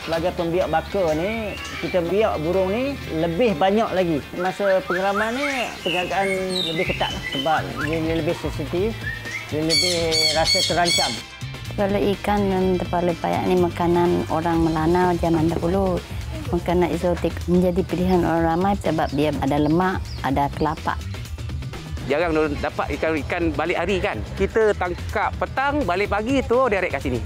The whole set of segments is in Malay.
sebagai pembiak baka ni, kita biak burung ni lebih banyak lagi. Masa pengalaman ni, penjagaan lebih ketat lah, sebab dia lebih sensitif, dia lebih rasa terancam. Kalau ikan dan kepala payak ni makanan orang Melanau zaman dahulu. Makanan eksotik menjadi pilihan orang ramai sebab dia ada lemak, ada kelapa. Jarang dapat ikan-ikan balik hari kan. Kita tangkap petang, balik pagi tu direct kat sini.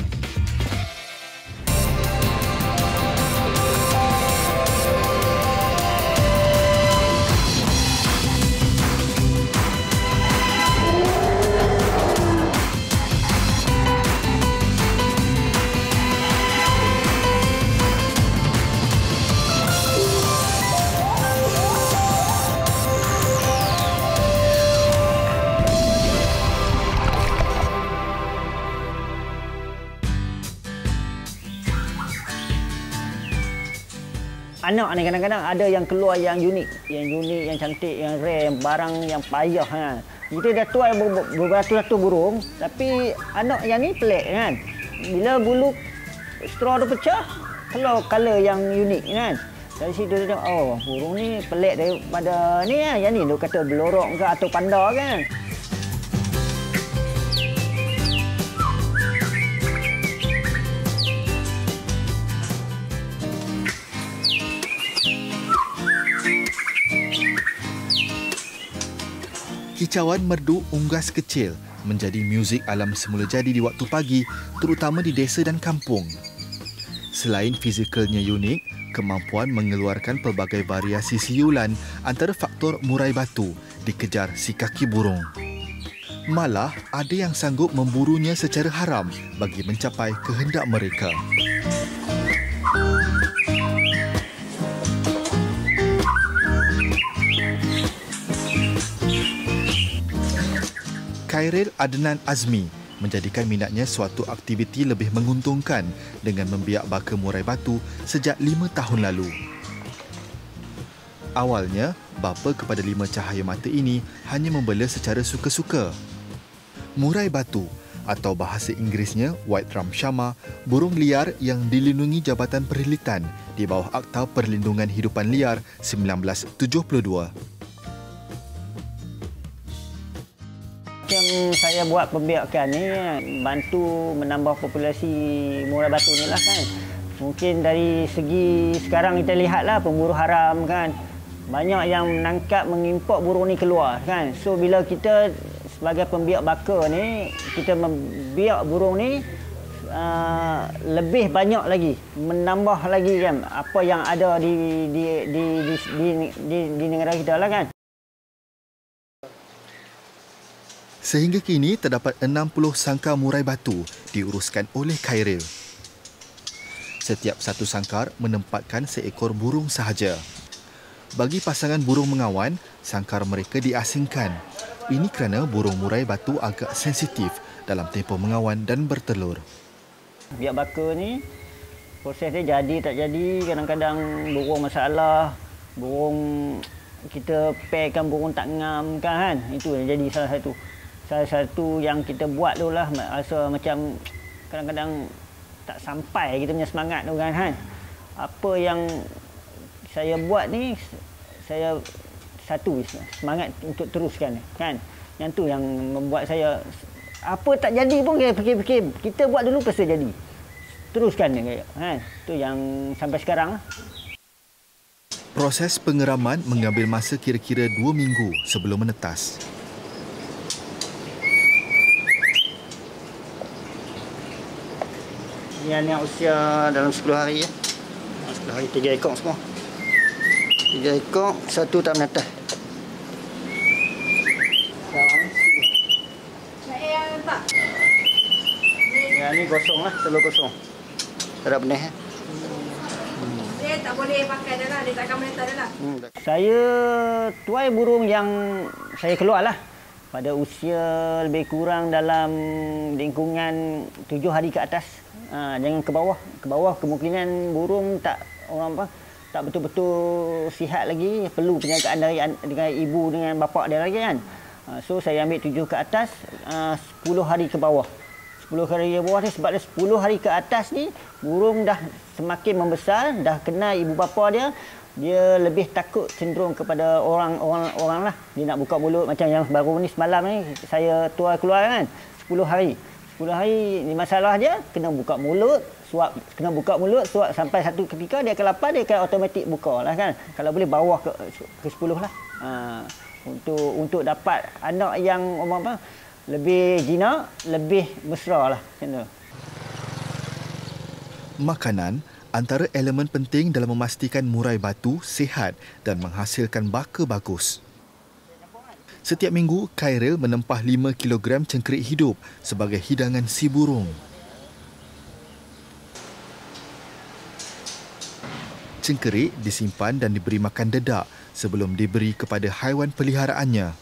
Anak ni kadang-kadang ada yang keluar yang unik, yang cantik, yang rare, yang barang yang payah kan. Kita dah tuai beratus-ratus burung, tapi anak yang ni pelik kan. Bila bulu straw tu pecah, keluar color yang unik kan. Dari situ dia tengok, oh burung ni pelik daripada ni kan. Yang ni dia kata belorok ke atau panda kan. Kicauan merdu unggas kecil menjadi muzik alam semula jadi di waktu pagi, terutama di desa dan kampung. Selain fizikalnya unik, kemampuan mengeluarkan pelbagai variasi siulan antara faktor murai batu dikejar si kaki burung. Malah ada yang sanggup memburunya secara haram bagi mencapai kehendak mereka. Khairil Adnan Azmi menjadikan minatnya suatu aktiviti lebih menguntungkan dengan membiak baka murai batu sejak 5 tahun lalu. Awalnya, bapa kepada 5 cahaya mata ini hanya membela secara suka-suka. Murai batu atau bahasa Inggerisnya White Drum Shama, burung liar yang dilindungi Jabatan Perilitan di bawah Akta Perlindungan Hidupan Liar 1972. Macam saya buat pembiakan ni, bantu menambah populasi murai batu ni lah kan. Mungkin dari segi sekarang kita lihatlah pemburu haram kan. Banyak yang menangkap, mengimport burung ni keluar kan. So bila kita sebagai pembiak baka ni, kita membiak burung ni lebih banyak lagi, menambah lagi kan apa yang ada di negara kita lah kan. Sehingga kini terdapat 60 sangkar murai batu diuruskan oleh Khairil. Setiap satu sangkar menempatkan seekor burung sahaja. Bagi pasangan burung mengawan, sangkar mereka diasingkan. Ini kerana burung murai batu agak sensitif dalam tempoh mengawan dan bertelur. Biak baka ni, proses dia jadi tak jadi, kadang-kadang burung masalah, burung kita pairkan burung tak ngam kan. Itu yang jadi salah satu yang kita buat tu lah, rasa macam kadang-kadang tak sampai kita punya semangat tu kan. Apa yang saya buat ni, saya satu semangat untuk teruskan kan. Yang tu yang membuat saya, apa tak jadi pun kita fikir-fikir, kita buat dulu pasti jadi. Teruskan kan. Tu yang sampai sekarang lah. Proses pengeraman mengambil masa kira-kira 2 minggu sebelum menetas. Yang usia dalam 10 hari ya. 10 hari 3 ekor semua. 3 ekor, satu tak menetas. Ya ni kosong lah, telur kosong. Tak ada benih. Dia tak boleh pakai dah lah, dia takkan menetas dah lah. Saya tuai burung yang saya keluar lah. Pada usia lebih kurang dalam lingkungan 7 hari ke atas. Jangan ke bawah. Ke bawah kemungkinan burung tak betul-betul sihat lagi, perlu penjagaan dengan ibu dengan bapa dia lagi kan. So saya ambil 7 ke atas, 10 hari ke bawah. 10 10 hari bawah ni sebab dia 10 hari ke atas ni burung dah semakin membesar, dah kenal ibu bapa dia, dia lebih takut cenderung kepada orang lah. Dia nak buka mulut macam yang baru ni semalam ni saya tuai keluar kan 10 hari. 10 hari ni masalah dia kena buka mulut, suap sampai satu ketika dia akan lapar, dia akan automatik buka lah kan. Kalau boleh bawah ke 10 lah. Untuk dapat anak yang lebih jinak, lebih mesra lah. Makanan antara elemen penting dalam memastikan murai batu sihat dan menghasilkan baka bagus. Setiap minggu, Khairil menempah 5 kg cengkerik hidup sebagai hidangan si burung. Cengkerik disimpan dan diberi makan dedak sebelum diberi kepada haiwan peliharaannya.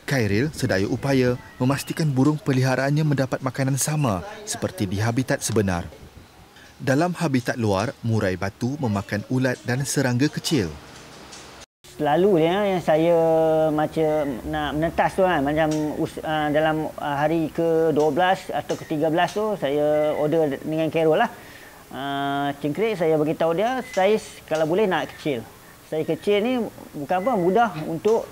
Khairil sedaya upaya memastikan burung peliharaannya mendapat makanan sama seperti di habitat sebenar. Dalam habitat luar, murai batu memakan ulat dan serangga kecil. Selalu yang saya macam nak menetas tu kan, macam dalam hari ke-12 atau ke-13 tu saya order dengan Khairil lah. Cengkerik saya beritahu dia, saiz kalau boleh nak kecil. Saiz kecil ni bukan apa, mudah untuk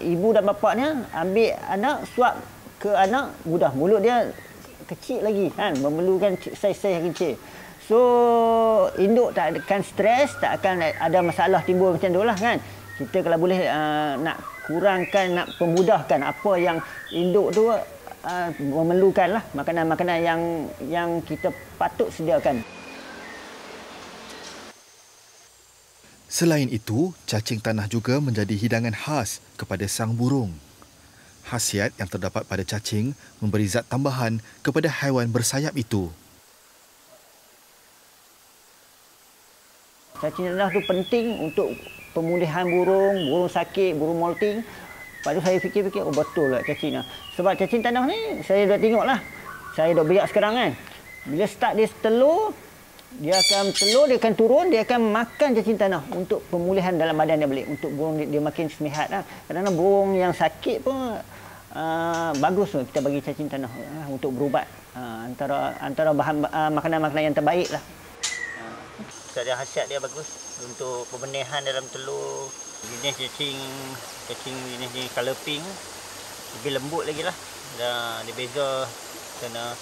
ibu dan bapaknya ambil anak, suap ke anak, mudah. Mulut dia kecil lagi kan, memerlukan saiz-saiz yang kecil. So induk tak akan stres, tak akan ada masalah timbul macam tu lah kan. Kita kalau boleh nak kurangkan, nak pemudahkan apa yang induk tu memerlukan lah, makanan-makanan yang kita patut sediakan. Selain itu, cacing tanah juga menjadi hidangan khas kepada sang burung. Khasiat yang terdapat pada cacing memberi zat tambahan kepada haiwan bersayap itu. Cacing tanah tu penting untuk pemulihan burung sakit, burung molting. Lepas tu saya fikir-fikir, betul lah cacing tanah. Sebab cacing tanah ni saya dah tengok lah. Saya dah biak sekarang kan. Bila start dia telur, dia akan turun, dia akan makan cacing tanah untuk pemulihan dalam badan dia balik. Untuk burung dia makin semihat lah. Kadang-kadang burung yang sakit pun bagus tu kita bagi cacing tanah untuk berubat. Antara bahan makanan-makanan yang terbaik lah. Ada khasiat dia bagus untuk pembenihan dalam telur. Jenis cacing jenis colour pink, lebih lembut lagi lah. Dia beza kerana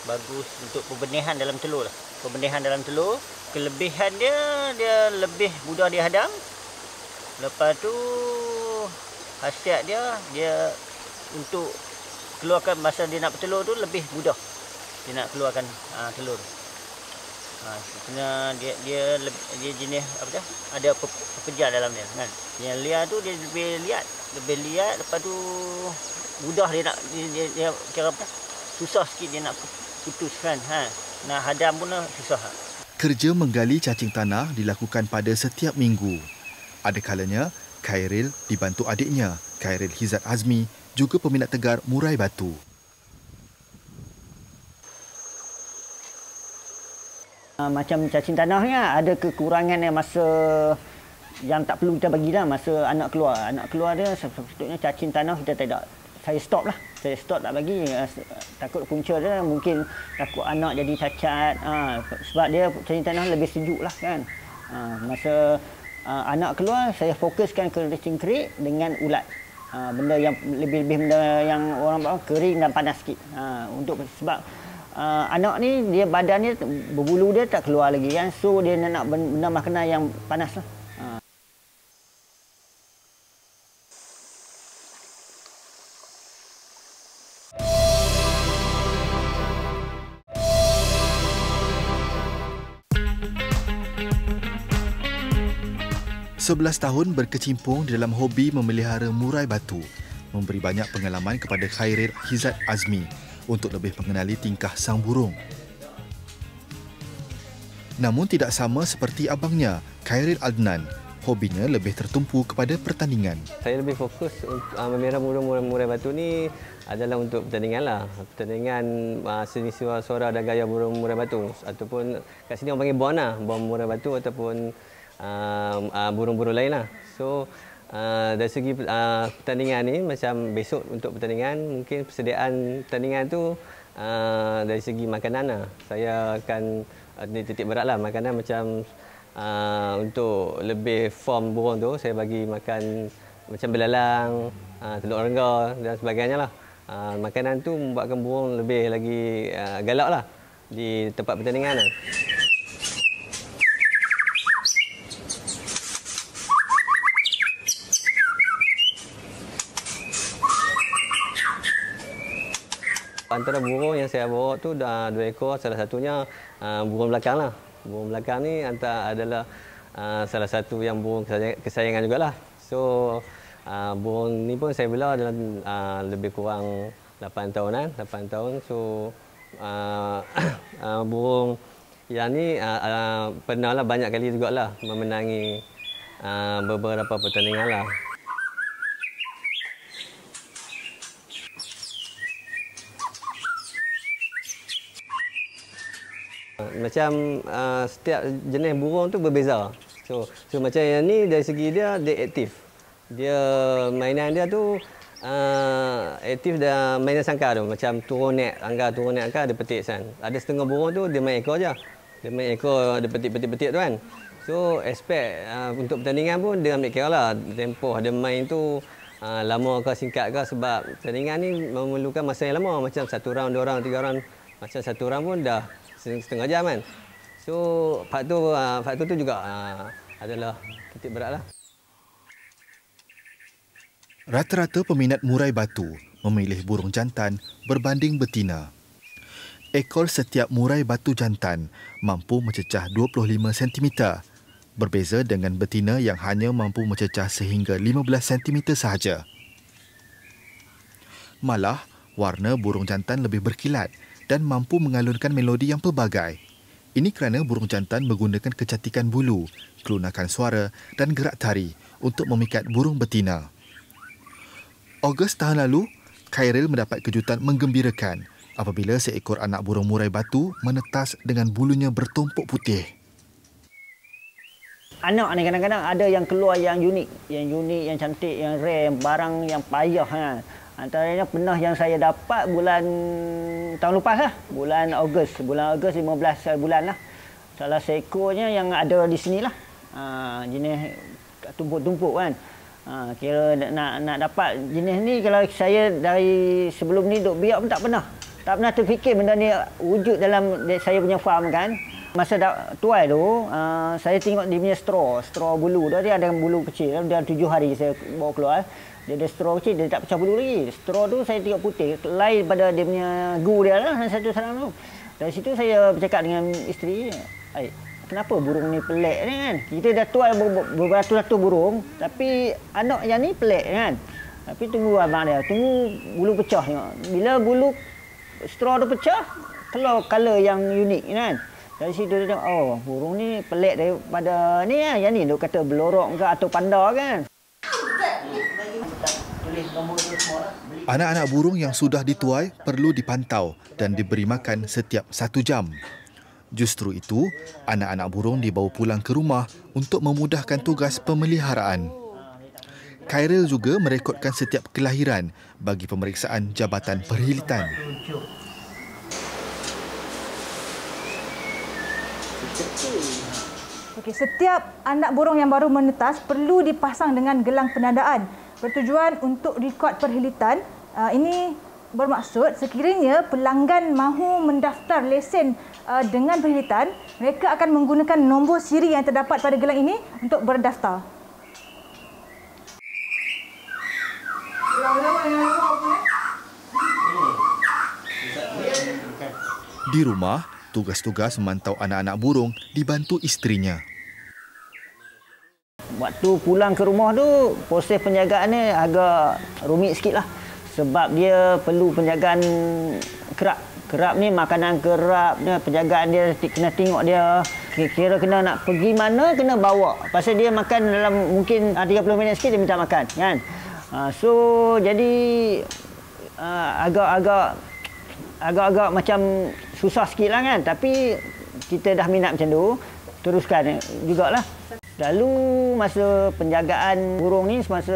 bagus untuk pembenihan dalam telur lah. Pembenihan dalam telur, kelebihan dia lebih mudah dihadam. Lepas tu khasiat dia untuk keluarkan masa dia nak bertelur tu lebih mudah. Dia nak keluarkan telur. Kerana dia jenis apa dia? Ada pekerja dalam dia kan. Yang liar tu dia lebih liat, lepas tu mudah dia nak dia kira apa? Susah sikit dia nak putuskan Nak hadam pun susah. Kerja menggali cacing tanah dilakukan pada setiap minggu. Ada kalanya Khairil dibantu adiknya, Khairil Hizat Azmi, juga peminat tegar murai batu. Macam cacing tanah ni ada kekurangan yang masa yang tak perlu kita bagi lah masa anak keluar. Anak keluar dia sepatutnya cacing tanah kita tidak. Saya stop tak bagi. Takut punca dia, mungkin takut anak jadi cacat. Sebab dia cacing tanah lebih sejuk lah kan. Masa anak keluar, saya fokuskan ke cengkerik dengan ulat. Benda yang lebih benda yang orang bawa kering dan panas sikit. Sebab anak ni dia badan dia berbulu dia tak keluar lagi kan, so dia nak benda makanan yang panas lah. Sebelas tahun berkecimpung di dalam hobi memelihara murai batu memberi banyak pengalaman kepada Khairil Hizat Azmi untuk lebih mengenali tingkah sang burung. Namun tidak sama seperti abangnya, Khairil Adnan. Hobinya lebih tertumpu kepada pertandingan. Saya lebih fokus memelihara burung murai batu ni adalah untuk pertandingan lah. Pertandingan seni suara dan gaya burung murai batu. Ataupun kat sini orang panggil bond lah. Bond murai batu ataupun burung-burung lain lah. So dari segi pertandingan ni, macam besok untuk pertandingan, mungkin persediaan pertandingan tu dari segi makanan lah. Saya akan titik berat lah makanan macam untuk lebih form burung tu saya bagi makan macam belalang, telur rengga dan sebagainya lah. Makanan tu membuatkan burung lebih lagi galak lah di tempat pertandingan lah. Antara burung yang saya bawa tu dah 2 ekor, salah satunya burung belakang lah. Burung belakang ni adalah salah satu yang burung kesayangan jugalah. So burung ni pun saya bela dalam lebih kurang 8 tahunan, 8 tahun. So burung yang ni pernahlah banyak kali jugalah memenangi beberapa pertandingan lah. Macam setiap jenis burung tu berbeza. So macam yang ni dari segi dia aktif. Dia mainan dia tu aktif dah mainan sangkar tu. Macam turun net angka dia petik kan. Ada setengah burung tu dia main ekor je. Dia main ekor dia petik tu kan. So aspek untuk pertandingan pun dia ambil kira lah. Tempoh dia main tu lama ke singkat ke sebab pertandingan ni memerlukan masa yang lama. Macam 1 round, 2 round, 3 round. Macam 1 round pun dah setengah jam kan. So faktor tu juga adalah titik berat lah. Rata-rata peminat murai batu memilih burung jantan berbanding betina. Ekor setiap murai batu jantan mampu mencecah 25 cm, berbeza dengan betina yang hanya mampu mencecah sehingga 15 cm sahaja. Malah, warna burung jantan lebih berkilat dan mampu mengalunkan melodi yang pelbagai. Ini kerana burung jantan menggunakan kecantikan bulu, kelunakan suara dan gerak tari untuk memikat burung betina. Ogos tahun lalu, Khairil mendapat kejutan menggembirakan apabila seekor anak burung murai batu menetas dengan bulunya bertumpuk putih. Anak ni kadang-kadang ada yang keluar yang unik, yang cantik, yang rare, yang barang yang payah kan. Antaranya pernah yang saya dapat bulan tahun lepas lah, bulan Ogos 15 bulan lah. Salah seekornya yang ada di sini lah, jenis tumpuk-tumpuk kan. Kira nak dapat jenis ni kalau saya dari sebelum ni duk biak pun tak pernah terfikir benda ni wujud dalam saya punya farm kan. Masa tuai tu, saya tengok dia punya straw bulu dia ada bulu kecil, dia 7 hari saya bawa keluar. Dia ada straw kecil, dia tak pecah bulu lagi. Straw tu saya tengok putih, lain pada dia punya gu dia lah, satu sarang tu. Dari situ saya bercakap dengan isteri, kenapa burung ni pelik ni kan? Kita dah tuai beratus-ratus burung, tapi anak yang ni pelik kan? Tapi tunggu abang dia, tunggu bulu pecah tengok. Bila bulu straw tu pecah, keluar colour yang unik kan? Dari situ dia tengok, burung ni pelik daripada ni kan? Yang ni dia kata belorok ke atau panda kan? Anak-anak burung yang sudah dituai perlu dipantau dan diberi makan setiap 1 jam. Justru itu, anak-anak burung dibawa pulang ke rumah untuk memudahkan tugas pemeliharaan. Khairil juga merekodkan setiap kelahiran bagi pemeriksaan Jabatan Perhilitan. Okey, setiap anak burung yang baru menetas perlu dipasang dengan gelang penandaan bertujuan untuk rekod perhilitan. Ini bermaksud sekiranya pelanggan mahu mendaftar lesen dengan perhilitan, mereka akan menggunakan nombor siri yang terdapat pada gelang ini untuk berdaftar. Di rumah, tugas-tugas memantau anak-anak burung dibantu isterinya. Waktu pulang ke rumah tu, proses penjagaan ni agak rumit sikit lah. Sebab dia perlu penjagaan kerap. Kerap ni makanan kerap, penjagaan dia kena tengok dia. Kira kena nak pergi mana, kena bawa. Pasal dia makan dalam mungkin 30 minit sikit dia minta makan. Kan? So, jadi agak-agak macam susah sikit lah kan. Tapi kita dah minat macam tu, teruskan jugalah. Lalu masa penjagaan burung ni semasa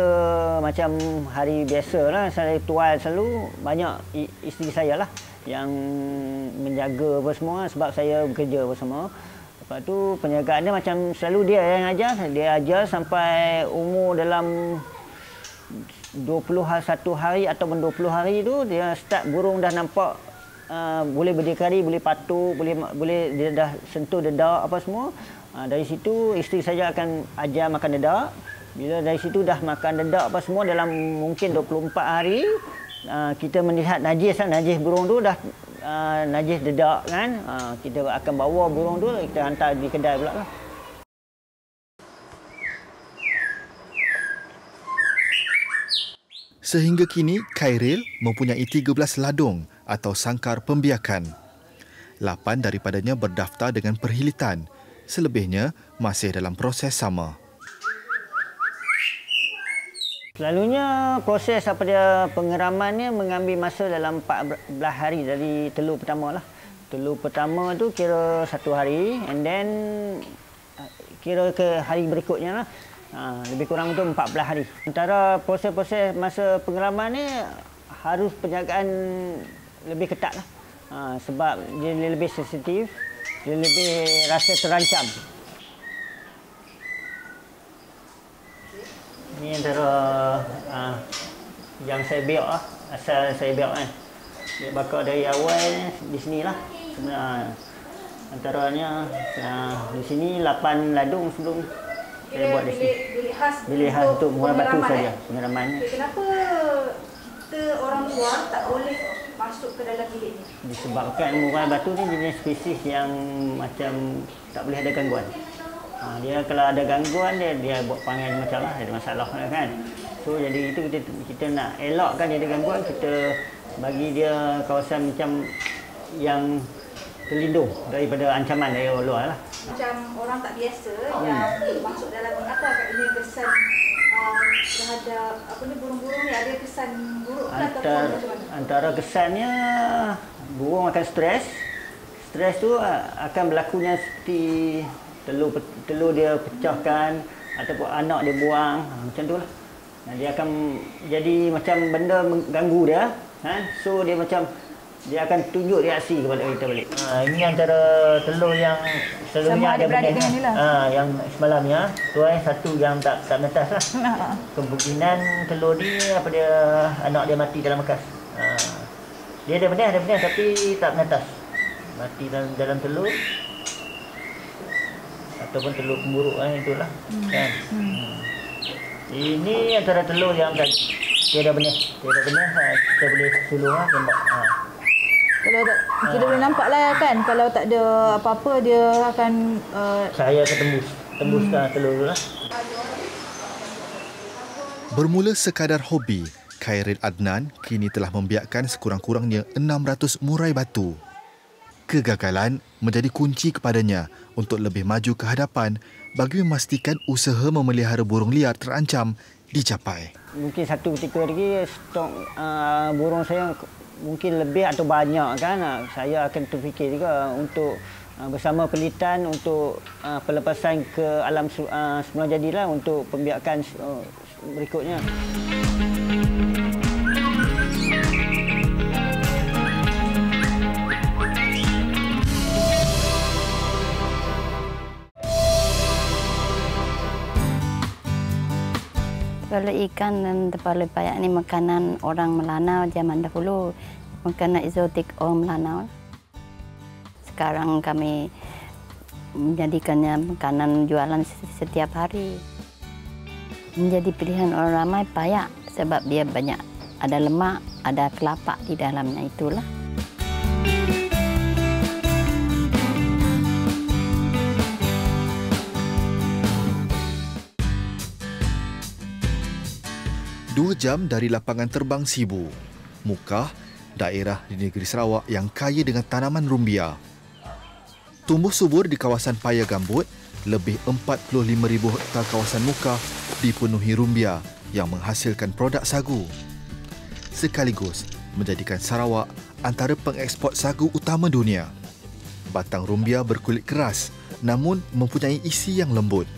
macam hari biasa lah, saya tuai selalu banyak isteri saya lah yang menjaga apa semua sebab saya bekerja apa semua. Lepas tu penjagaan dia macam selalu dia yang ajar. Dia ajar sampai umur dalam 21 hari ataupun 20 hari tu dia start burung dah nampak boleh berdikari, boleh patuk, boleh dia dah sentuh dedak apa semua. Dari situ isteri saya akan ajar makan dedak. Bila dari situ dah makan dedak apa semua dalam mungkin 24 hari, kita melihat najis burung tu dah najis dedak kan. Kita akan bawa burung tu kita hantar di kedai pula lah. Sehingga kini, Khairil mempunyai 13 ladung atau sangkar pembiakan. 8 daripadanya berdaftar dengan perhilitan. Selebihnya masih dalam proses sama. Selalunya proses apa dia pengeramannya mengambil masa dalam 14 hari dari telur pertama lah. Telur pertama tu kira 1 hari and then kira ke hari berikutnya lah. Lebih kurang tu 14 hari. Antara proses-proses masa pengeraman ni harus penjagaan lebih ketat lah. Sebab dia lebih sensitif, dia lebih rasa terancam. Ini antara yang saya biak lah, asal saya biak kan. Dia bakar dari awal di sini lah. Sebenarnya antaranya di sini 8 ladung sebelum saya buat di sini. Bilik khas untuk murai batu saja pengeramannya. Kenapa kita orang luar tak boleh masuk ke dalam bilik ni? Disebabkan murai batu ni jenis spesies yang macam tak boleh ada gangguan. Dia kalau ada gangguan dia buat panggil macam lah, ada masalah kan. So jadi itu kita nak elakkan dia ada gangguan, kita bagi dia kawasan macam yang terlindung daripada ancaman dari luar lah. Macam orang tak biasa yang masuk dalam ni, apa agaknya kesan terhadap apa ni burung-burung ni, ada kesan buruk ke ataupun macam mana? Antara kesannya burung akan stres. Stres tu akan berlakunya seperti telur dia pecahkan ataupun anak dia buang, macam tu lah. Dia akan jadi macam benda mengganggu dia kan. So dia macam dia akan tunjuk reaksi kepada kita balik. Ini antara telur yang selalunya ada benih kan. Yang semalamnya tu satu yang tak menetas lah. Kemungkinan telur ni apa dia anak dia mati dalam bekas. Dia ada benih tapi tak menetas. Mati dalam telur. Ataupun telur pemburuk itulah kan. Ini antara telur yang tiada benih. Kita boleh suluh lah tembak. Kalau tak, kita boleh nampak lah kan, kalau tak ada apa-apa dia akan saya akan tembuskan telur tu lah. Bermula sekadar hobi, Khairil Adnan kini telah membiakkan sekurang-kurangnya 600 murai batu. Kegagalan menjadi kunci kepadanya untuk lebih maju ke hadapan bagi memastikan usaha memelihara burung liar terancam dicapai. Mungkin satu ketika lagi stok burung saya mungkin lebih atau banyak kan. Saya akan terfikir juga untuk bersama Pelitan untuk pelepasan ke alam semula jadilah untuk pembiakan berikutnya. Kalau ikan dan tepal lepayak ni makanan orang Melanau zaman dahulu, makanan eksotik orang Melanau. Sekarang kami menjadikannya makanan jualan setiap hari. Menjadi pilihan orang ramai payak sebab dia banyak ada lemak, ada kelapa di dalamnya itulah. Dua jam dari lapangan terbang Sibu, Mukah, daerah di negeri Sarawak yang kaya dengan tanaman rumbia. Tumbuh subur di kawasan paya gambut, lebih 45,000 hektar kawasan Mukah dipenuhi rumbia yang menghasilkan produk sagu. Sekaligus menjadikan Sarawak antara pengeksport sagu utama dunia. Batang rumbia berkulit keras namun mempunyai isi yang lembut.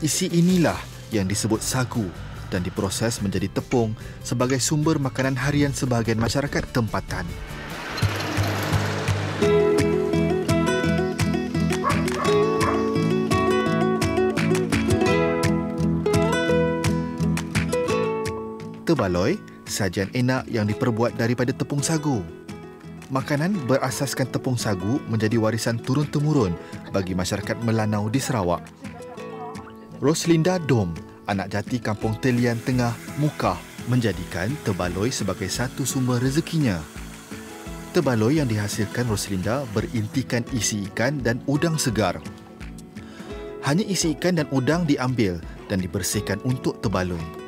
Isi inilah yang disebut sagu dan diproses menjadi tepung sebagai sumber makanan harian sebahagian masyarakat tempatan. Tebaloi, sajian enak yang diperbuat daripada tepung sagu. Makanan berasaskan tepung sagu menjadi warisan turun-temurun bagi masyarakat Melanau di Sarawak. Roslinda Dom, anak jati kampung Telian Tengah, Mukah, menjadikan tebaloi sebagai satu sumber rezekinya. Tebaloi yang dihasilkan Roslinda berintikan isi ikan dan udang segar. Hanya isi ikan dan udang diambil dan dibersihkan untuk tebaloi.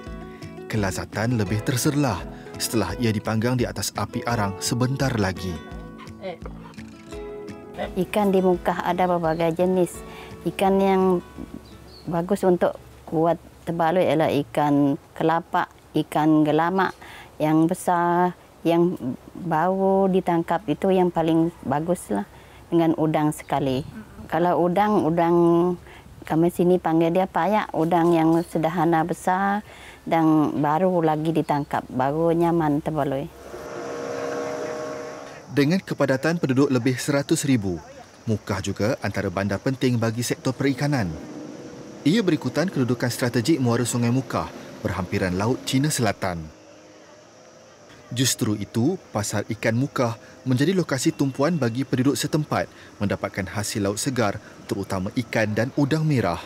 Kelazatan lebih terserlah setelah ia dipanggang di atas api arang sebentar lagi. Ikan di Mukah ada berbagai jenis. Ikan yang bagus untuk buat tebaloi ialah ikan kelapa, ikan gelamak yang besar, yang baru ditangkap itu yang paling baguslah, dengan udang sekali. Kalau udang kami sini panggil dia payak, udang yang sederhana besar dan baru lagi ditangkap, baru nyaman tebaloi. Dengan kepadatan penduduk lebih 100,000, Mukah juga antara bandar penting bagi sektor perikanan. Ia berikutan kedudukan strategik muara Sungai Mukah, berhampiran Laut Cina Selatan. Justru itu, pasar ikan Mukah menjadi lokasi tumpuan bagi penduduk setempat mendapatkan hasil laut segar, terutama ikan dan udang merah.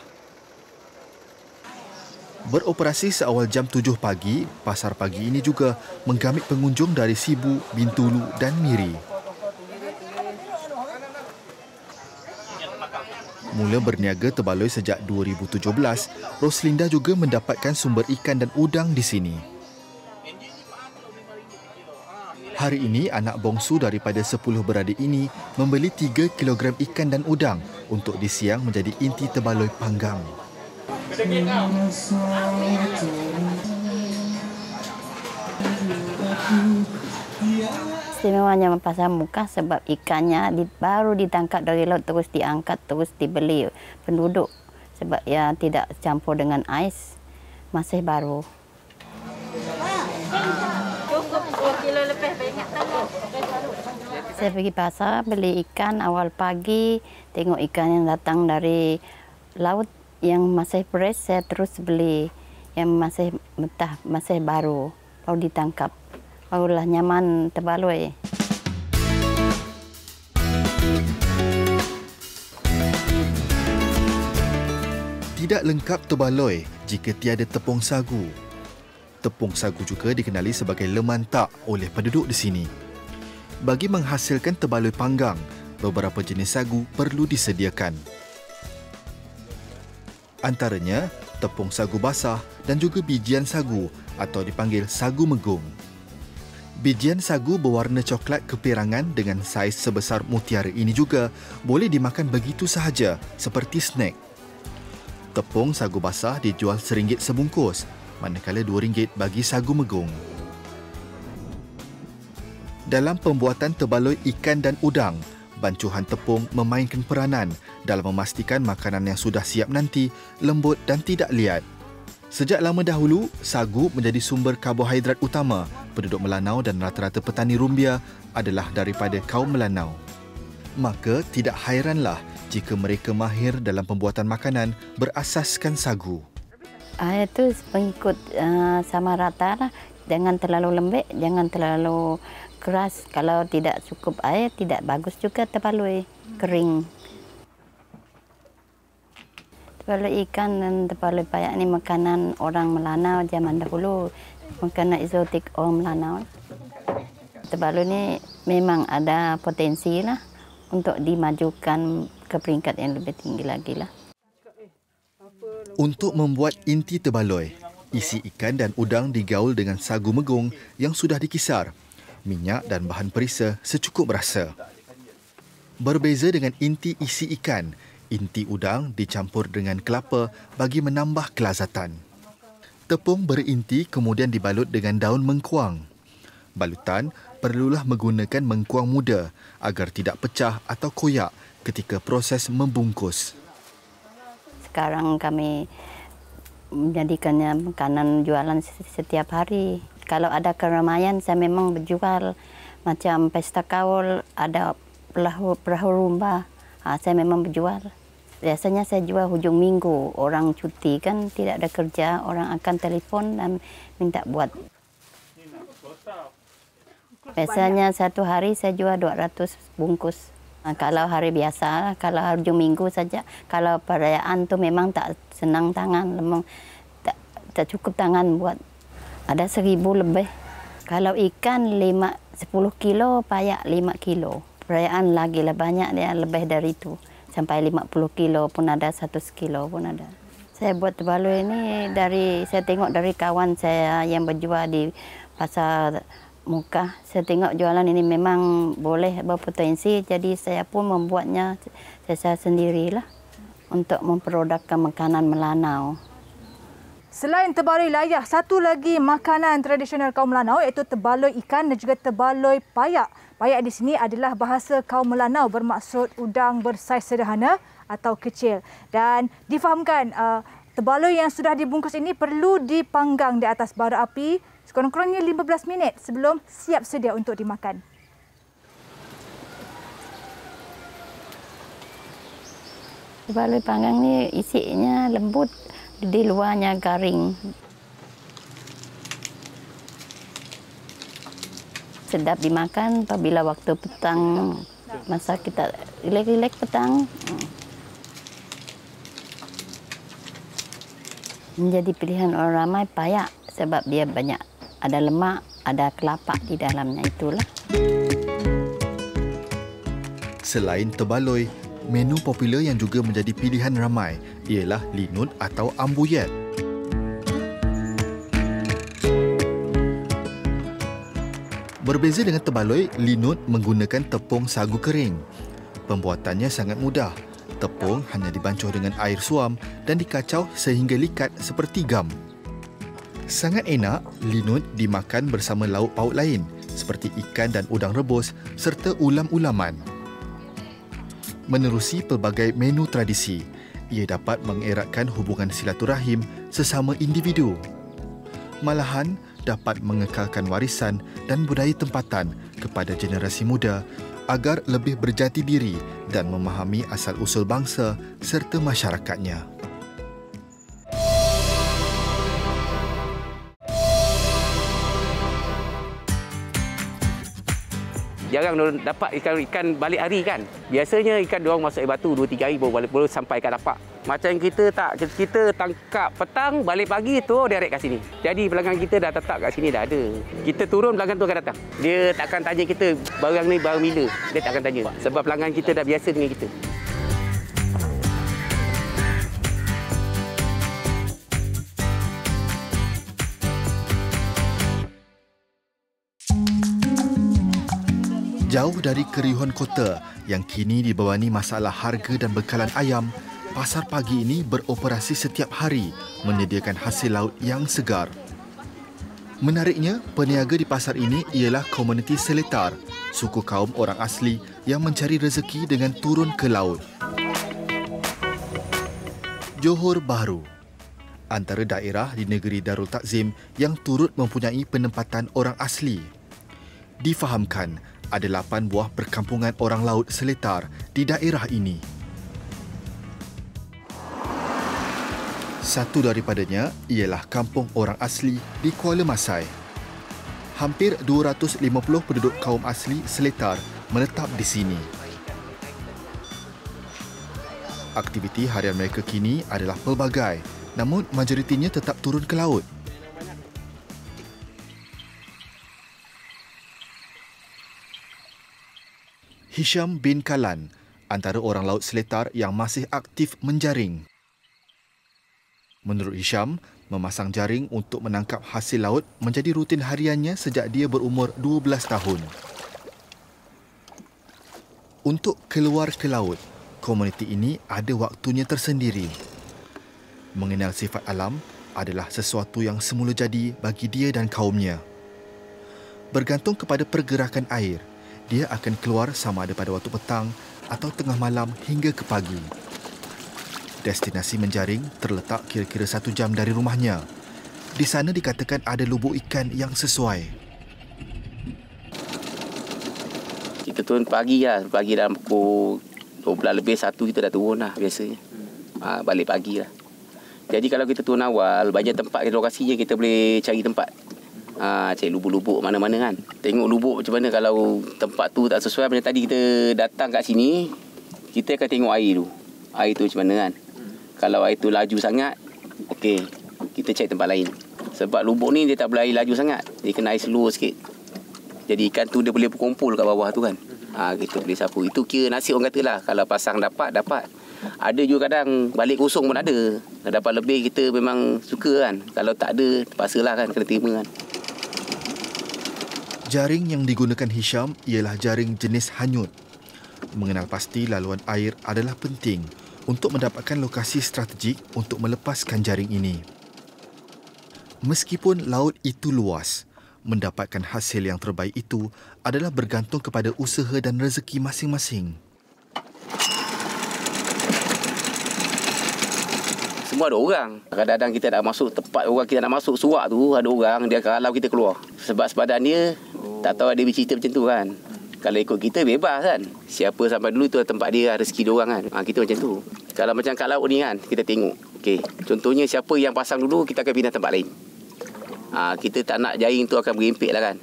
Beroperasi seawal jam 7 pagi, pasar pagi ini juga menggamit pengunjung dari Sibu, Bintulu dan Miri. Mula berniaga tebaloi sejak 2017, Roslinda juga mendapatkan sumber ikan dan udang di sini. Hari ini, anak bongsu daripada 10 beradik ini membeli 3 kilogram ikan dan udang untuk disiang menjadi inti tebaloi panggang. Istimewanya pasar Mukah sebab ikannya baru ditangkap dari laut, terus diangkat, terus dibeli penduduk. Sebab ia tidak campur dengan ais, masih baru. Cukup 2 kilo lebih, banyak telur. Saya pergi pasar, beli ikan awal pagi, tengok ikan yang datang dari laut yang masih fresh, saya terus beli. Yang masih mentah, masih baru ditangkap. Barulah nyaman tebaloi. Tidak lengkap tebaloi jika tiada tepung sagu. Tepung sagu juga dikenali sebagai lemantak oleh penduduk di sini. Bagi menghasilkan tebaloi panggang, beberapa jenis sagu perlu disediakan. Antaranya tepung sagu basah dan juga bijian sagu atau dipanggil sagu megung. Bijian sagu berwarna coklat kepirangan dengan saiz sebesar mutiara ini juga boleh dimakan begitu sahaja seperti snack. Tepung sagu basah dijual RM1 sebungkus, manakala RM2 bagi sagu megung. Dalam pembuatan tebaloi ikan dan udang, bancuhan tepung memainkan peranan dalam memastikan makanan yang sudah siap nanti lembut dan tidak liat. Sejak lama dahulu, sagu menjadi sumber karbohidrat utama penduduk Melanau dan rata-rata petani rumbia adalah daripada kaum Melanau. Maka tidak hairanlah jika mereka mahir dalam pembuatan makanan berasaskan sagu. Air itu mengikut sama rata lah. Jangan terlalu lembek, jangan terlalu keras. Kalau tidak cukup air, tidak bagus juga tebaloi, kering. Tebaloi ikan dan tebaloi payak ini makanan orang Melanau zaman dahulu. Makanan eksotik orang Melanau. Tebaloi ini memang ada potensi lah untuk dimajukan ke peringkat yang lebih tinggi lagi lah. Untuk membuat inti tebaloi, isi ikan dan udang digaul dengan sagu megung yang sudah dikisar, minyak dan bahan perisa secukup rasa. Berbeza dengan inti isi ikan, inti udang dicampur dengan kelapa bagi menambah kelazatan. Tepung berinti kemudian dibalut dengan daun mengkuang. Balutan perlulah menggunakan mengkuang muda agar tidak pecah atau koyak ketika proses membungkus. Sekarang kami menjadikannya makanan jualan setiap hari. Kalau ada keramaian, saya memang berjual. Macam pesta kaul, ada perahu rumba, saya memang berjual. Biasanya saya jual hujung minggu. Orang cuti kan tidak ada kerja, orang akan telefon dan minta buat. Biasanya satu hari saya jual 200 bungkus. Kalau hari biasa, kalau hari Minggu saja. Kalau perayaan tu memang tak senang tangan, memang tak cukup tangan buat. Ada 1,000 lebih. Kalau ikan 10 kilo, payak 5 kilo. Perayaan lagi lah banyak dia, lebih dari itu. Sampai 50 kilo pun ada, 100 kilo pun ada. Saya buat tebaloi ini saya tengok dari kawan saya yang berjual di pasar muka. Saya tengok jualan ini memang boleh berpotensi, jadi saya pun membuatnya saya sendirilah untuk memprodukkan makanan Melanau. Selain tebaloi layah, satu lagi makanan tradisional kaum Melanau iaitu tebaloi ikan dan juga tebaloi payak. Payak di sini adalah bahasa kaum Melanau bermaksud udang bersaiz sederhana atau kecil. Dan difahamkan tebaloi yang sudah dibungkus ini perlu dipanggang di atas bara api sekurang-kurangnya 15 minit sebelum siap sedia untuk dimakan. Tebaloi panggang ni isinya lembut, di luarnya garing. Sedap dimakan apabila waktu petang, masa kita rilek-rilek petang. Menjadi pilihan orang ramai payak sebab dia banyak. Ada lemak, ada kelapa di dalamnya, itulah. Selain tebaloi, menu popular yang juga menjadi pilihan ramai ialah linut atau ambuyat. Berbeza dengan tebaloi, linut menggunakan tepung sagu kering. Pembuatannya sangat mudah. Tepung hanya dibancuh dengan air suam dan dikacau sehingga likat seperti gam. Sangat enak, linut dimakan bersama lauk pauk lain seperti ikan dan udang rebus serta ulam-ulaman. Menerusi pelbagai menu tradisi, ia dapat mengeratkan hubungan silaturahim sesama individu. Malahan dapat mengekalkan warisan dan budaya tempatan kepada generasi muda agar lebih berjati diri dan memahami asal-usul bangsa serta masyarakatnya. Jarang diorang dapat ikan balik hari kan. Biasanya ikan diorang masuk air batu 2-3 hari baru sampai ikan dapat. Macam kita tak, kita tangkap petang, balik pagi tu direct kat sini. Jadi pelanggan kita dah tetap kat sini dah ada. Kita turun, pelanggan tu akan datang. Dia takkan tanya kita barang ni barang bila. Dia takkan tanya sebab pelanggan kita dah biasa dengan kita. Jauh dari keriuhan kota yang kini dibebani masalah harga dan bekalan ayam, pasar pagi ini beroperasi setiap hari menyediakan hasil laut yang segar. Menariknya, peniaga di pasar ini ialah komuniti Seletar, suku kaum orang asli yang mencari rezeki dengan turun ke laut. Johor Bahru, antara daerah di negeri Darul Takzim yang turut mempunyai penempatan orang asli. Difahamkan, ada 8 buah perkampungan orang laut Seletar di daerah ini. Satu daripadanya ialah kampung orang asli di Kuala Masai. Hampir 250 penduduk kaum asli Seletar menetap di sini. Aktiviti harian mereka kini adalah pelbagai, namun majoritinya tetap turun ke laut. Hisham bin Kalan, antara orang laut Seletar yang masih aktif menjaring. Menurut Hisham, memasang jaring untuk menangkap hasil laut menjadi rutin hariannya sejak dia berumur 12 tahun. Untuk keluar ke laut, komuniti ini ada waktunya tersendiri. Mengenal sifat alam adalah sesuatu yang semula jadi bagi dia dan kaumnya. Bergantung kepada pergerakan air, dia akan keluar sama ada pada waktu petang atau tengah malam hingga ke pagi. Destinasi menjaring terletak kira-kira 1 jam dari rumahnya. Di sana dikatakan ada lubuk ikan yang sesuai. Kita turun pagi lah. Pagi dalam pukul 12 lebih 1 kita dah turun lah biasanya. Balik pagi lah. Jadi kalau kita turun awal, banyak tempat lokasinya kita boleh cari tempat. Cari lubuk-lubuk mana-mana kan. Tengok lubuk macam mana, kalau tempat tu tak sesuai macam tadi kita datang kat sini, kita akan tengok air tu. Air tu macam mana kan. Kalau air tu laju sangat, okey, kita cari tempat lain. Sebab lubuk ni dia tak boleh air laju sangat. Dia kena air slow sikit. Jadi ikan tu dia boleh berkumpul kat bawah tu kan. Kita boleh sapu. Itu kira nasib orang kata lah. Kalau pasang dapat. Ada juga kadang balik kosong pun ada. Kalau dapat lebih kita memang suka kan. Kalau tak ada, terpaksalah kan, kena terima kan. Jaring yang digunakan Hisham ialah jaring jenis hanyut. Mengenal pasti laluan air adalah penting untuk mendapatkan lokasi strategik untuk melepaskan jaring ini. Meskipun laut itu luas, mendapatkan hasil yang terbaik itu adalah bergantung kepada usaha dan rezeki masing-masing. Semua ada orang. Kadang-kadang kita nak masuk tempat orang, kita nak masuk suak tu, ada orang, dia akan halau kita keluar. Sebab sepadan dia, tak tahu ada bercerita macam tu kan. Kalau ikut kita, bebas kan. Siapa sampai dulu tu tempat dia, rezeki dia orang kan. Kita macam tu. Kalau macam kat laut ni kan, kita tengok. Okey, contohnya siapa yang pasang dulu, kita akan pindah tempat lain. Kita tak nak jaring tu akan berimpit lah kan.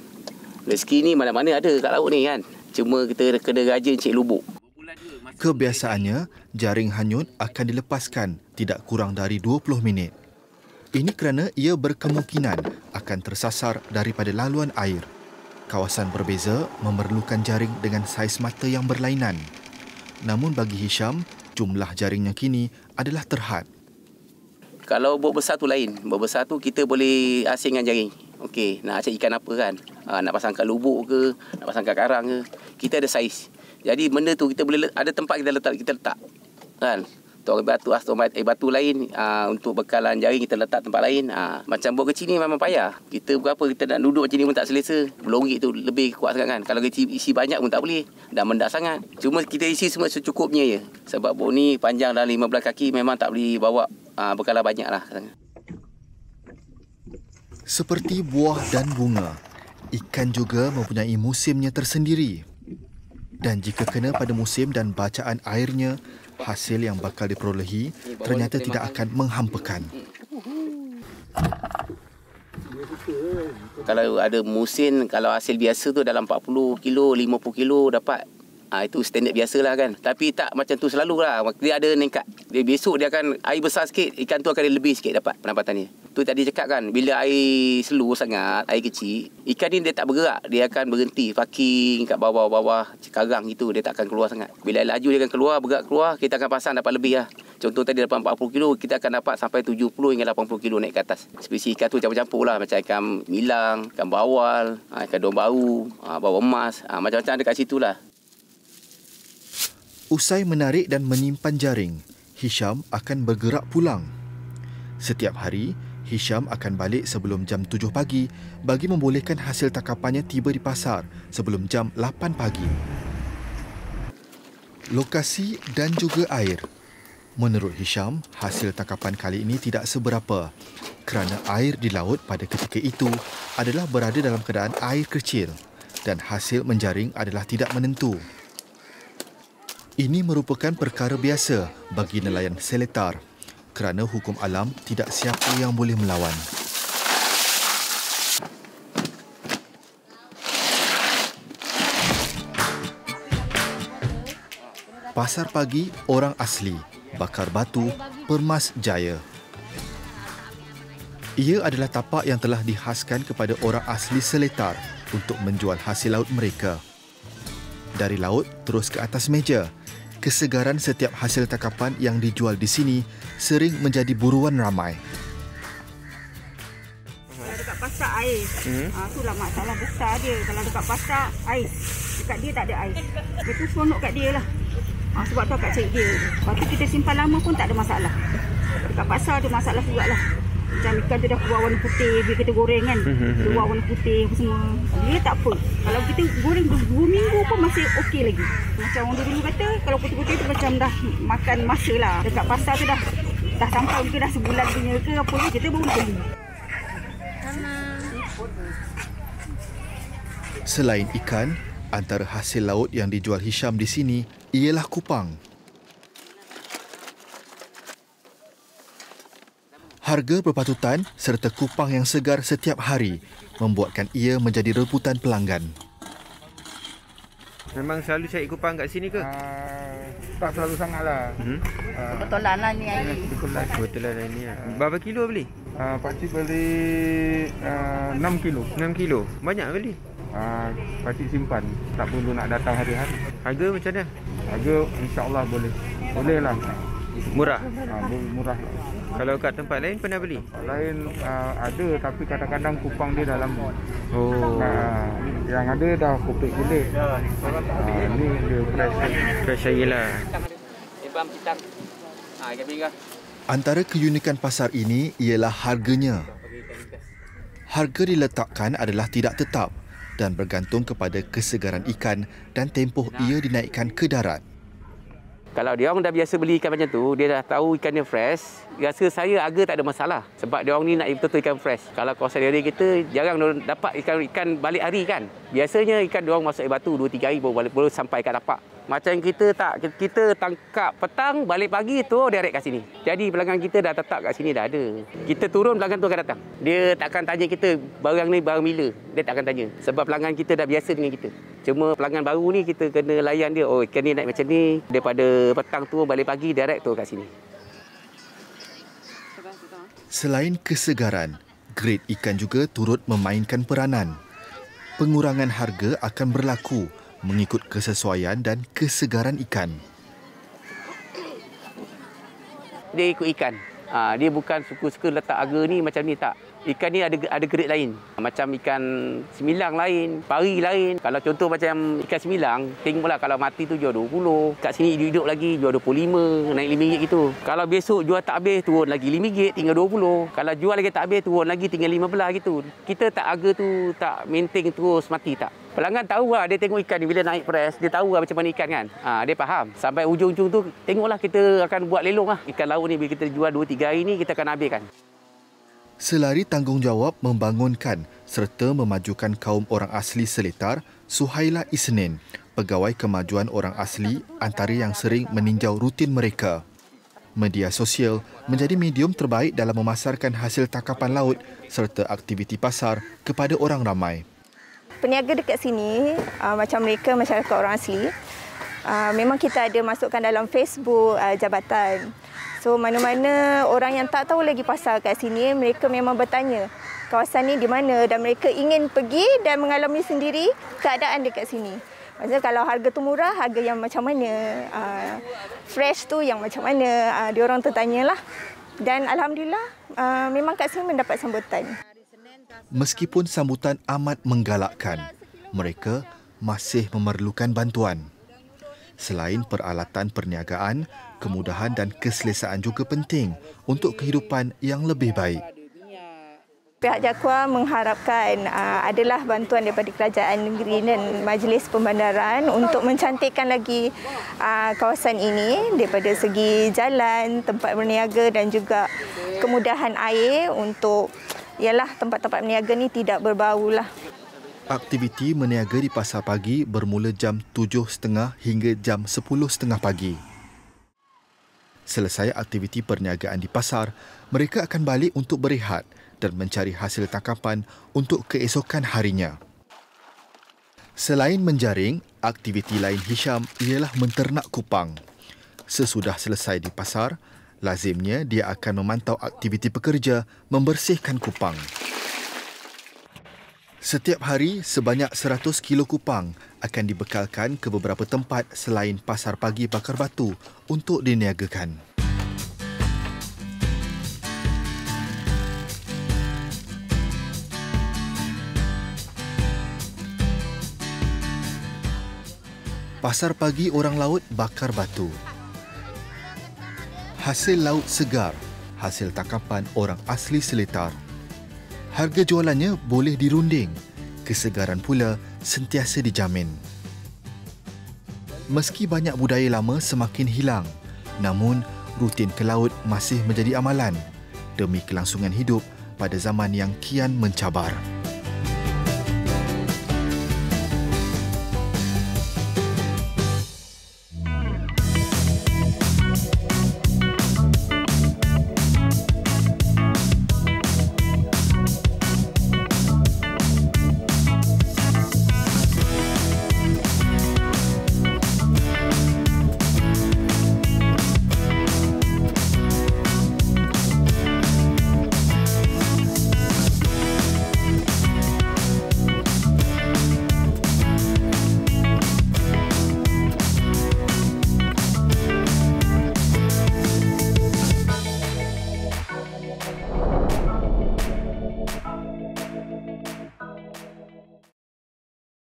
Rezeki ni mana-mana ada kat laut ni kan. Cuma kita kena rajin cek lubuk. Kebiasaannya, jaring hanyut akan dilepaskan tidak kurang dari 20 minit. Ini kerana ia berkemungkinan akan tersasar daripada laluan air. Kawasan berbeza memerlukan jaring dengan saiz mata yang berlainan. Namun bagi Hisham, jumlah jaringnya kini adalah terhad. Kalau bot besar tu lain. Bot besar tu kita boleh asingkan jaring. Okey, nak cari ikan apa kan. Nak pasang kat lubuk ke, nak pasang kat karang ke. Kita ada saiz. Jadi benda tu kita boleh ada tempat kita letak. Kan? Tong batu, batu lain untuk bekalan jaring kita letak tempat lain. Macam bot kecil ni memang payah. Kita berapa kita nak duduk macam ni pun tak selesa. Belonggik tu lebih kuat sangat kan. Kalau kita isi banyak pun tak boleh. Dah mendak sangat. Cuma kita isi semua secukupnya je. Sebab bot ni panjang dah 15 kaki, memang tak boleh bawa bekalan banyak lah. Seperti buah dan bunga, ikan juga mempunyai musimnya tersendiri. Dan jika kena pada musim dan bacaan airnya, hasil yang bakal diperolehi ternyata tidak akan menghampakan. Kalau ada musim, kalau hasil biasa tu dalam 40 kilo, 50 kilo dapat. Itu standard biasalah kan. Tapi tak macam tu selalu lah. Dia ada meningkat. Dia besok dia akan air besar sikit, ikan tu akan lebih sikit dapat pendapatannya. Tu tadi cakap kan, bila air slow sangat, air kecil, ikan ni dia tak bergerak. Dia akan berhenti parking kat bawah-bawah karang gitu. Dia tak akan keluar sangat. Bila air laju dia akan keluar, bergerak keluar, kita akan pasang dapat lebih lah. Contoh tadi dapat 40 kilo, kita akan dapat sampai 70 hingga 80 kilo naik ke atas. Spesies ikan tu campur-campur lah. Macam ikan milang, ikan bawal, ikan daun bau, bawal emas. Macam-macam ada kat situ lah. Usai menarik dan menyimpan jaring, Hisham akan bergerak pulang. Setiap hari, Hisham akan balik sebelum jam 7 pagi bagi membolehkan hasil tangkapannya tiba di pasar sebelum jam 8 pagi. Lokasi dan juga air. Menurut Hisham, hasil tangkapan kali ini tidak seberapa kerana air di laut pada ketika itu adalah berada dalam keadaan air kecil dan hasil menjaring adalah tidak menentu. Ini merupakan perkara biasa bagi nelayan seletar kerana hukum alam tidak siapa yang boleh melawan. Pasar pagi orang asli, Bakar Batu, Permas Jaya. Ia adalah tapak yang telah dihaskan kepada orang asli seletar untuk menjual hasil laut mereka. Dari laut terus ke atas meja. Kesegaran setiap hasil tangkapan yang dijual di sini sering menjadi buruan ramai. Dekat pasar air. Itulah masalah besar dia. Kalau dekat pasar air, dekat dia tak ada air. Dia tu seronok kat dia lah. Sebab tu akak cari dia. Lepas tu kita simpan lama pun tak ada masalah. Dekat pasar ada masalah jugalah. Macam ikan tu dah keluar warna putih, bila kita goreng kan. Keluar warna putih apa semua. Dia tak apa. Kalau kita goreng 2 minggu pun masih okey lagi. Macam orang dulu kata, kalau putih-putih tu macam dah makan masa lah. Dekat pasar tu dah sampai mungkin dah sebulan punya ke apa ke, kita baru beli. Selain ikan, antara hasil laut yang dijual Hisham di sini ialah kupang. Harga berpatutan serta kupang yang segar setiap hari membuatkan ia menjadi rebutan pelanggan. Memang selalu cari kupang kat sini ke? Tak selalu sangatlah. Kebetulan lah ni hari. Kebetulan ini. Berapa kilo beli? Pakcik beli 6 kilo. 6 kilo. Banyak beli? Pakcik simpan. Tak perlu nak datang hari-hari. Harga macam mana? Harga insya-Allah boleh. Boleh lah. Murah? Murah. Kalau kat tempat lain pernah beli? Lain ada tapi kadang-kadang kupang dia dalam. Oh. Yang ada dah kopek kulit. Ni dia fresh. Fresh lagi lah. Antara keunikan pasar ini ialah harganya. Harga diletakkan adalah tidak tetap dan bergantung kepada kesegaran ikan dan tempoh ia dinaikkan ke darat. Kalau dia orang dah biasa beli ikan macam tu, dia dah tahu ikan dia fresh, rasa saya harga tak ada masalah. Sebab dia orang ni nak betul-betul ikan fresh. Kalau kawasan area kita, jarang dapat ikan balik hari kan. Biasanya ikan dia orang masuk air batu 2-3 hari baru sampai kat tapak. Macam kita tak, kita tangkap petang, balik pagi tu direct kat sini. Jadi pelanggan kita dah tetap kat sini dah ada. Kita turun, pelanggan tu akan datang. Dia takkan tanya kita barang ni barang bila. Dia takkan tanya. Sebab pelanggan kita dah biasa dengan kita. Cuma pelanggan baru ni kita kena layan dia. Oh, ikan ni naik macam ni. Daripada petang tu balik pagi direct tu kat sini. Selain kesegaran, grade ikan juga turut memainkan peranan. Pengurangan harga akan berlaku mengikut kesesuaian dan kesegaran ikan. Dia ikut ikan. Dia bukan suka-suka letak harga ni macam ni, tak. Ikan ni ada grade lain. Macam ikan semilang lain, pari lain. Kalau contoh macam ikan semilang, tengoklah kalau mati tu jual 20. Kat sini hidup lagi jual 25, naik RM5 gitu. Kalau besok jual tak habis, turun lagi RM5, tinggal 20. Kalau jual lagi tak habis, turun lagi tinggal 15 gitu. Kita tak harga tu tak maintain terus mati, tak. Pelanggan tahu lah, dia tengok ikan ni bila naik press, dia tahu lah macam mana ikan kan. Dia faham. Sampai ujung-ujung tu, tengoklah kita akan buat lelong lah. Ikan laut ni bila kita jual 2-3 hari ni, kita akan habiskan. Selari tanggungjawab membangunkan serta memajukan kaum orang asli Seletar, Suhaila Isnin, pegawai kemajuan orang asli antara yang sering meninjau rutin mereka. Media sosial menjadi medium terbaik dalam memasarkan hasil tangkapan laut serta aktiviti pasar kepada orang ramai. Peniaga dekat sini, macam mereka masyarakat orang asli, memang kita ada masukkan dalam Facebook jabatan. So mana-mana orang yang tak tahu lagi pasar kat sini, mereka memang bertanya kawasan ni di mana dan mereka ingin pergi dan mengalami sendiri keadaan dekat sini. Maksudnya kalau harga tu murah, harga yang macam mana, fresh tu yang macam mana, diorang tertanyalah. Dan Alhamdulillah memang kat sini mendapat sambutan. Meskipun sambutan amat menggalakkan, mereka masih memerlukan bantuan. Selain peralatan perniagaan, kemudahan dan keselesaan juga penting untuk kehidupan yang lebih baik. Pihak Jakua mengharapkan adalah bantuan daripada kerajaan negeri dan Majlis Pembandaran untuk mencantikkan lagi kawasan ini daripada segi jalan, tempat berniaga dan juga kemudahan air untuk ialah tempat-tempat berniaga ni tidak berbau lah. Aktiviti meniaga di pasar pagi bermula jam 7.30 hingga jam 10.30 pagi. Selesai aktiviti perniagaan di pasar, mereka akan balik untuk berehat dan mencari hasil tangkapan untuk keesokan harinya. Selain menjaring, aktiviti lain Hisham ialah menternak kupang. Sesudah selesai di pasar, lazimnya dia akan memantau aktiviti pekerja membersihkan kupang. Setiap hari, sebanyak 100 kilo kupang akan dibekalkan ke beberapa tempat selain pasar pagi Bakar Batu untuk diniagakan. Pasar pagi orang laut Bakar Batu. Hasil laut segar, hasil tangkapan orang asli Seletar. Harga jualannya boleh dirunding, kesegaran pula sentiasa dijamin. Meski banyak budaya lama semakin hilang, namun rutin ke laut masih menjadi amalan demi kelangsungan hidup pada zaman yang kian mencabar.